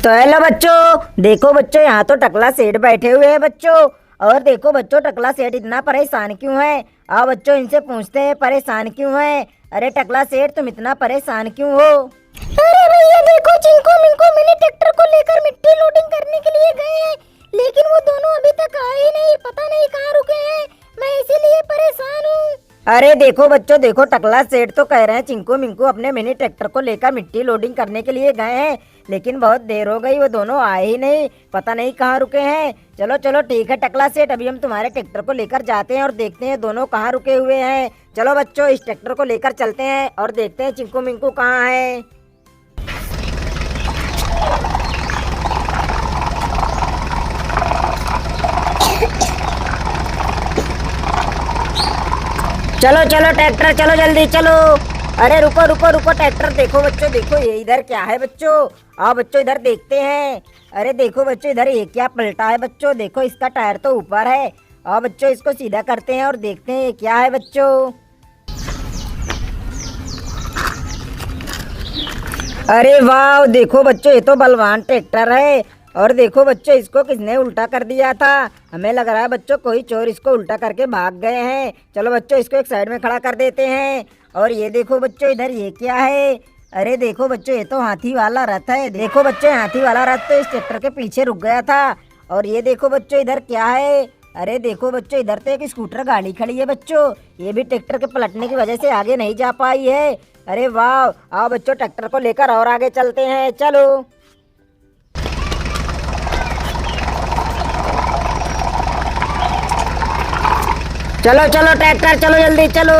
तो हेलो बच्चों, देखो बच्चों यहाँ तो टकला सेठ बैठे हुए हैं बच्चों। और देखो बच्चों टकला सेठ इतना परेशान क्यों है। आओ बच्चों इनसे पूछते हैं परेशान क्यों है। अरे टकला सेठ तुम इतना परेशान क्यों हो। अरे भैया देखो चिंकू मिंकू मिनी ट्रैक्टर को लेकर मिट्टी लोडिंग करने के लिए गए हैं, लेकिन वो दोनों अभी तक आए ही नहीं, पता नहीं कहाँ रुके हैं। मैं इसीलिए परेशान हूँ। अरे देखो बच्चों, देखो टकला सेठ तो कह रहे हैं चिंकू मिंकू अपने मिनी ट्रैक्टर को लेकर मिट्टी लोडिंग करने के लिए गए हैं, लेकिन बहुत देर हो गई, वो दोनों आए ही नहीं, पता नहीं कहाँ रुके हैं। चलो चलो ठीक है टकला सेठ, अभी हम तुम्हारे ट्रैक्टर को लेकर जाते हैं और देखते हैं दोनों कहाँ रुके हुए हैं। चलो बच्चों इस ट्रैक्टर को लेकर चलते हैं और देखते हैं चिंकू मिंकू कहाँ है। चलो चलो ट्रैक्टर चलो जल्दी चलो। अरे रुको रुको रुको ट्रैक्टर, देखो बच्चों देखो ये इधर क्या है बच्चों। आओ बच्चों इधर देखते हैं। अरे देखो बच्चों इधर ये क्या पलटा है बच्चों, देखो इसका टायर तो ऊपर है। आओ बच्चों इसको सीधा करते हैं और देखते हैं ये क्या है बच्चों। अरे वाह देखो बच्चों ये तो बलवान ट्रैक्टर है। और देखो बच्चों इसको किसने उल्टा कर दिया था, हमें लग रहा है बच्चों कोई चोर इसको उल्टा करके भाग गए हैं। चलो बच्चों इसको एक साइड में खड़ा कर देते हैं। और ये देखो बच्चों इधर ये क्या है। अरे देखो बच्चों ये तो हाथी वाला रथ है। देखो बच्चों हाथी वाला रथ तो इस ट्रैक्टर के पीछे रुक गया था। और ये देखो बच्चों इधर क्या है। अरे देखो बच्चों इधर तो एक स्कूटर गाड़ी खड़ी है बच्चों, ये भी ट्रैक्टर के पलटने की वजह से आगे नहीं जा पाई है। अरे वाह आओ बच्चों ट्रैक्टर को लेकर और आगे चलते हैं। चलो चलो चलो ट्रैक्टर चलो जल्दी चलो।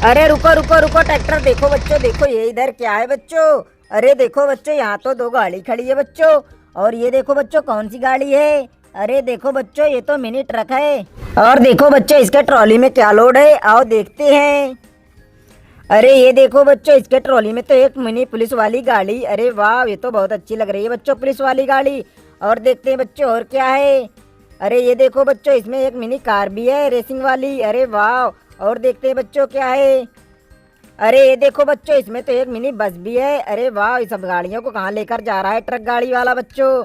अरे रुको रुको रुको ट्रैक्टर, देखो बच्चों देखो ये इधर क्या है बच्चों। अरे देखो बच्चों यहाँ तो दो गाड़ी खड़ी है बच्चों। और ये देखो बच्चों कौन सी गाड़ी है। अरे देखो बच्चों ये तो मिनी ट्रक है। और देखो बच्चों इसके ट्रॉली में क्या लोड है, आओ देखते हैं। अरे ये देखो बच्चों इसके ट्रॉली में तो एक मिनी पुलिस वाली गाड़ी। अरे वाह ये तो बहुत अच्छी लग रही है बच्चों पुलिस वाली गाड़ी। और देखते हैं बच्चों और क्या है। अरे ये देखो बच्चों इसमें एक मिनी कार भी है रेसिंग वाली। अरे वाह और देखते हैं बच्चों क्या है। अरे ये देखो बच्चों इसमें तो एक मिनी बस भी है। अरे वाह इस सब गाड़ियों को कहाँ लेकर जा रहा है ट्रक गाड़ी वाला बच्चों।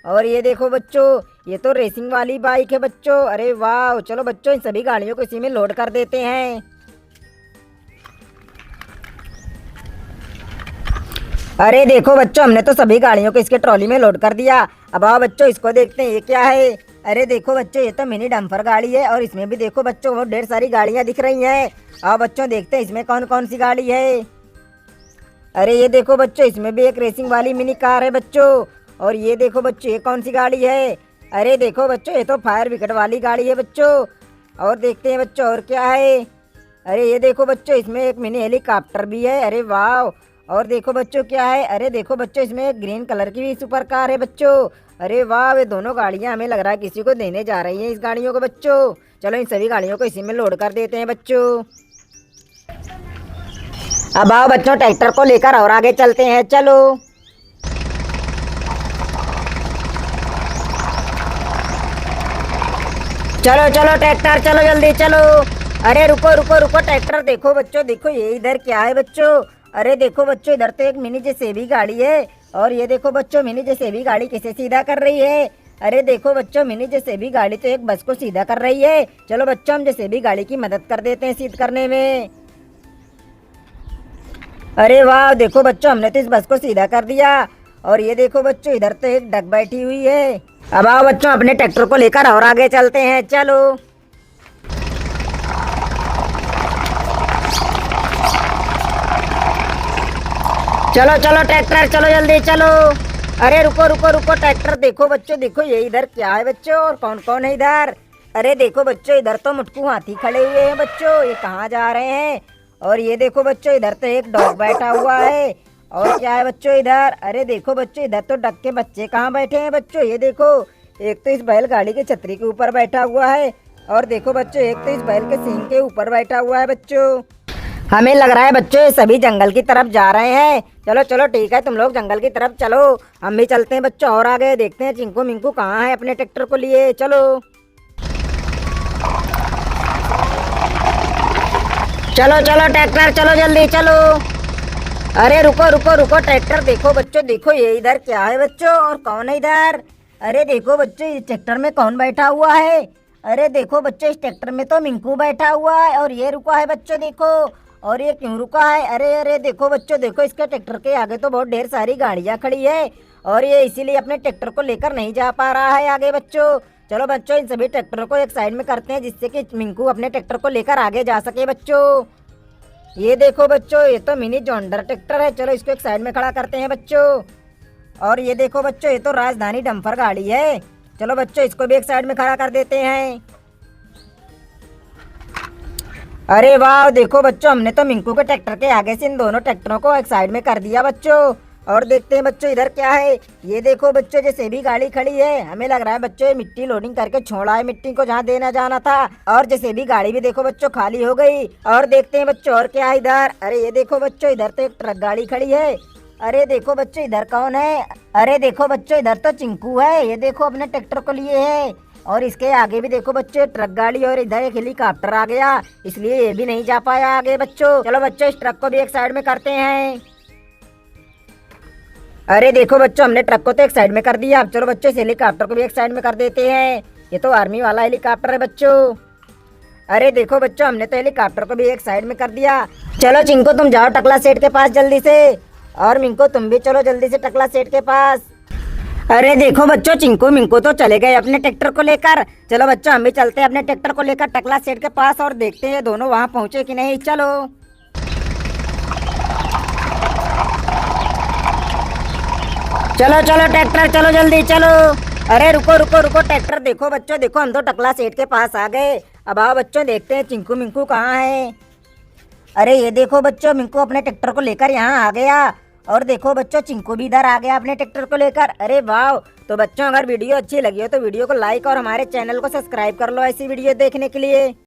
और ये देखो बच्चों ये तो रेसिंग वाली बाइक है बच्चों। अरे वाह चलो बच्चों इन सभी गाड़ियों को इसी में लोड कर देते हैं। अरे देखो बच्चों हमने तो सभी गाड़ियों को इसके ट्रॉली में लोड कर दिया। अब आओ बच्चों इसको देखते हैं ये क्या है। अरे देखो बच्चों ये तो मिनी डंपर गाड़ी है और इसमें भी देखो बच्चों बहुत ढेर सारी गाड़ियां दिख रही हैं। आओ बच्चों देखते हैं इसमें कौन कौन सी गाड़ी है। अरे ये देखो बच्चों इसमें भी एक रेसिंग वाली मिनी कार है बच्चों। और ये देखो बच्चों ये कौन सी गाड़ी है। अरे देखो बच्चों ये तो फायर ब्रिगेड वाली गाड़ी है बच्चों। और देखते हैं बच्चों और क्या है। अरे ये देखो बच्चों इसमें एक मिनी हेलीकॉप्टर भी है। अरे वाह और देखो बच्चों क्या है। अरे देखो बच्चों इसमें एक ग्रीन कलर की भी सुपर कार है बच्चों। अरे वाह वे दोनों गाड़ियां हमें लग रहा है किसी को देने जा रही हैं इस गाड़ियों को बच्चों। चलो इन सभी गाड़ियों को इसी में लोड कर देते हैं बच्चों। अब आओ बच्चों ट्रैक्टर को लेकर और आगे चलते हैं। चलो चलो चलो ट्रैक्टर चलो जल्दी चलो। अरे रुको रुको रुको ट्रैक्टर, देखो बच्चों देखो ये इधर क्या है बच्चों। अरे देखो बच्चों इधर तो एक मिनी जेसीबी गाड़ी है। और ये देखो बच्चों मिनी जेसीबी गाड़ी किसे सीधा कर रही है। अरे देखो बच्चों मिनी जेसीबी गाड़ी तो एक बस को सीधा कर रही है। चलो बच्चों हम जेसीबी गाड़ी की मदद कर देते हैं सीध करने में। अरे वाह देखो बच्चों हमने तो इस बस को सीधा कर दिया। और ये देखो बच्चों इधर तो एक डक बैठी हुई है। अब आओ बच्चों अपने ट्रैक्टर को लेकर और आगे चलते हैं। चलो चलो चलो ट्रैक्टर चलो जल्दी चलो। अरे रुको रुको रुको ट्रैक्टर, देखो बच्चों देखो ये इधर क्या है बच्चों और कौन कौन है इधर। अरे देखो बच्चों इधर तो मुटकू हाथी खड़े हुए हैं बच्चों, ये कहाँ जा रहे हैं। और ये देखो बच्चों इधर तो एक डॉग बैठा हुआ है। और क्या है बच्चों इधर। अरे देखो बच्चों इधर तो डक के बच्चे कहाँ बैठे हैं बच्चों, ये देखो एक तो इस बैलगाड़ी की छतरी के ऊपर बैठा हुआ है। और देखो बच्चों एक तो इस बैल के सींग के ऊपर बैठा हुआ है बच्चों। हमें लग रहा है बच्चों ये सभी जंगल की तरफ जा रहे हैं। चलो चलो ठीक है तुम लोग जंगल की तरफ चलो, हम भी चलते हैं बच्चों और आगे देखते हैं चिंकू मिंकू कहाँ है अपने ट्रैक्टर को लिए। चलो चलो चलो ट्रैक्टर चलो जल्दी चलो। अरे रुको रुको रुको ट्रैक्टर देखो बच्चों, देखो ये इधर क्या है बच्चों, और कौन है इधर। अरे देखो बच्चों इस ट्रैक्टर में कौन बैठा हुआ है। अरे देखो बच्चों इस ट्रैक्टर में तो मिंकू बैठा हुआ है, और ये रुका है बच्चों देखो। और ये क्यों रुका है, अरे अरे देखो बच्चों, देखो इसके ट्रैक्टर के आगे तो बहुत ढेर सारी गाड़ियां खड़ी है, और ये इसीलिए अपने ट्रैक्टर को लेकर नहीं जा पा रहा है आगे बच्चों। चलो बच्चों इन सभी ट्रैक्टरों को एक साइड में करते हैं, जिससे कि मिंकू अपने ट्रैक्टर को लेकर आगे जा सके बच्चों। ये देखो बच्चों ये तो मिनी जॉन्डर ट्रैक्टर है, चलो इसको एक साइड में खड़ा करते हैं बच्चों। और ये देखो बच्चों ये तो राजधानी डंपर गाड़ी है, चलो बच्चों इसको भी एक साइड में खड़ा कर देते हैं। अरे वाह देखो बच्चों, हमने तो मिंकू के ट्रैक्टर के आगे से इन दोनों ट्रैक्टरों को एक साइड में कर दिया बच्चों। और देखते हैं बच्चों इधर क्या है। ये देखो बच्चों जैसे भी गाड़ी खड़ी है, हमें लग रहा है बच्चों ये मिट्टी लोडिंग करके छोड़ा है मिट्टी को जहाँ देना जाना था। और जैसे भी गाड़ी भी देखो बच्चों खाली हो गई। और देखते हैं बच्चों और क्या है इधर। अरे ये देखो बच्चों इधर तो एक ट्रक गाड़ी खड़ी है। अरे देखो बच्चों इधर कौन है, अरे देखो बच्चों इधर तो चिंकू है, ये देखो अपने ट्रैक्टर को लिए है। और इसके आगे भी देखो बच्चों ट्रक गाड़ी, और इधर एक हेलीकॉप्टर आ गया, इसलिए ये भी नहीं जा पाया आगे बच्चों। चलो बच्चों इस ट्रक को भी एक साइड में करते हैं। अरे देखो बच्चों हमने ट्रक को तो एक साइड में कर दिया, अब चलो बच्चों इस हेलीकॉप्टर को भी एक साइड में कर देते हैं। ये तो आर्मी वाला हेलीकॉप्टर है बच्चों। अरे देखो बच्चों हमने तो हेलीकॉप्टर को भी एक साइड में कर दिया। चलो चिंको तुम जाओ टकला सेठ के पास जल्दी से, और मिंको तुम भी चलो जल्दी से टकला सेठ के पास। अरे देखो बच्चों चिंकू मिंकू तो चले गए अपने ट्रैक्टर को लेकर, चलो बच्चों हम भी चलते हैं अपने ट्रैक्टर को लेकर टकला सेठ के पास, और देखते हैं दोनों वहां पहुंचे कि नहीं। चलो चलो चलो ट्रैक्टर चलो जल्दी चलो। अरे रुको रुको रुको ट्रैक्टर देखो बच्चों, देखो हम तो टकला सेठ के पास आ गए। अब आओ बच्चों देखते हैं चिंकू मिंकू कहाँ है। अरे ये देखो बच्चों मिंकू अपने ट्रैक्टर को लेकर यहाँ आ गया, और देखो बच्चों चिंकू भी इधर आ गया अपने ट्रैक्टर को लेकर। अरे वाह, तो बच्चों अगर वीडियो अच्छी लगी हो तो वीडियो को लाइक और हमारे चैनल को सब्सक्राइब कर लो ऐसी वीडियो देखने के लिए।